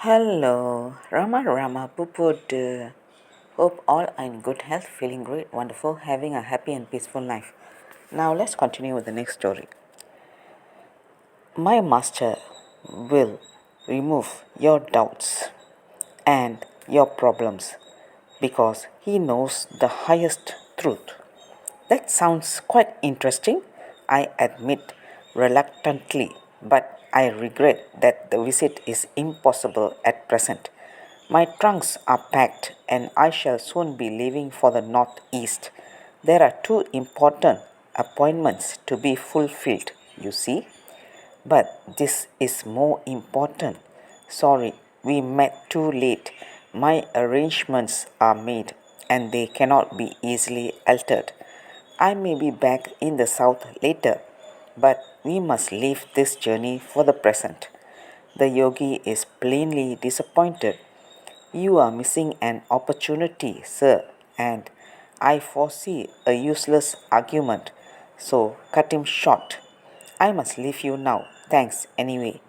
Hello, Rama Rama Pupud. Hope all are in good health, feeling great, wonderful, having a happy and peaceful life. Now let's continue with the next story. My master will remove your doubts and your problems because he knows the highest truth. That sounds quite interesting, I admit reluctantly, but I regret that the visit is impossible at present. My trunks are packed and I shall soon be leaving for the northeast. There are two important appointments to be fulfilled, you see. But this is more important. Sorry, we met too late. My arrangements are made and they cannot be easily altered. I may be back in the south later, but we must leave this journey for the present. The yogi is plainly disappointed. You are missing an opportunity, sir, and I foresee a useless argument, so cut him short. I must leave you now. Thanks anyway.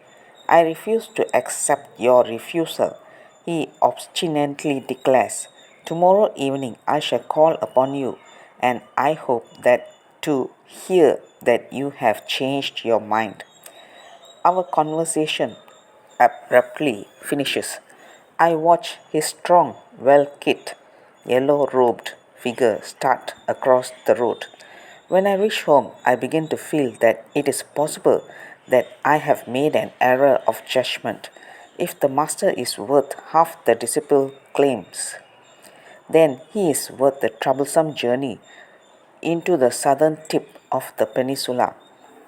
I refuse to accept your refusal, he obstinately declares. Tomorrow evening I shall call upon you, and I hope that to hear that you have changed your mind. Our conversation abruptly finishes. I watch his strong, well kit, yellow robed figure start across the road. When I reach home, I begin to feel that it is possible that I have made an error of judgment. If the master is worth half the disciple claims, then he is worth the troublesome journey into the southern tip of the peninsula.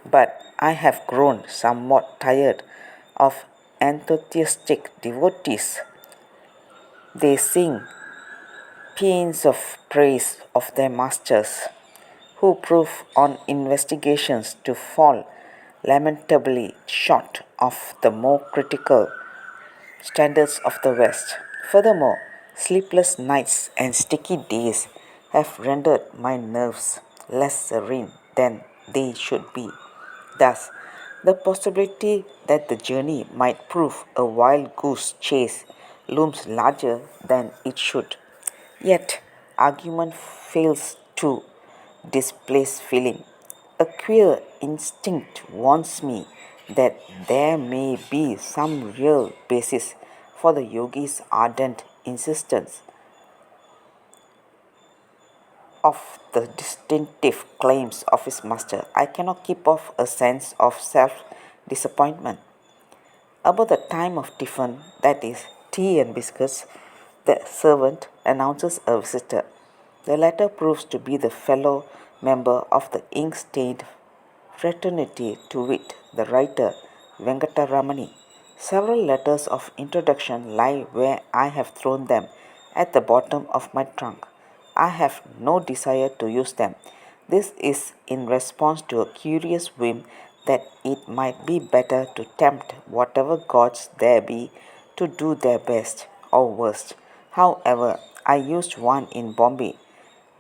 But I have grown somewhat tired of enthusiastic devotees. They sing paeans of praise of their masters, who prove on investigations to fall lamentably short of the more critical standards of the West. Furthermore, sleepless nights and sticky days have rendered my nerves less serene than they should be. Thus, the possibility that the journey might prove a wild goose chase looms larger than it should. Yet, argument fails to displace feeling. A queer instinct warns me that there may be some real basis for the yogi's ardent insistence of the distinctive claims of his master. I cannot keep off a sense of self disappointment. About the time of tiffin, that is, tea and biscuits, the servant announces a visitor. The latter proves to be the fellow member of the ink stained fraternity, to wit, the writer Venkataramani. Several letters of introduction lie where I have thrown them, at the bottom of my trunk. I have no desire to use them. This is in response to a curious whim that it might be better to tempt whatever gods there be to do their best or worst. However, I used one in Bombay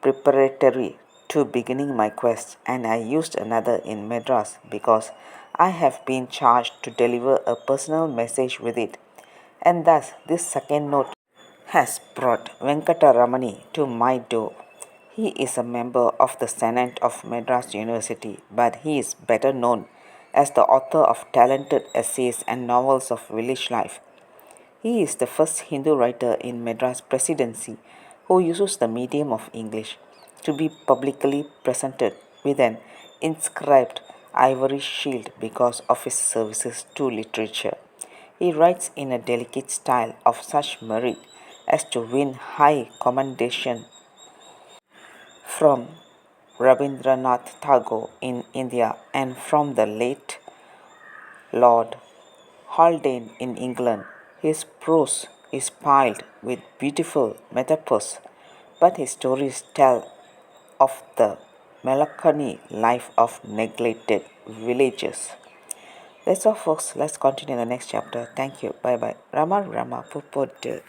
preparatory to beginning my quest, and I used another in Madras because I have been charged to deliver a personal message with it. And thus, this second note has brought Venkataramani to my door. He is a member of the Senate of Madras University, but he is better known as the author of talented essays and novels of village life. He is the first Hindu writer in Madras Presidency who uses the medium of English to be publicly presented with an inscribed ivory shield because of his services to literature. He writes in a delicate style of such merit as to win high commendation from Rabindranath Tagore in India and from the late Lord Haldane in England. His prose is piled with beautiful metaphors, but his stories tell of the melancholy life of neglected villages. That's all, folks. Let's continue the next chapter. Thank you. Bye bye. Rama Rama Pupod.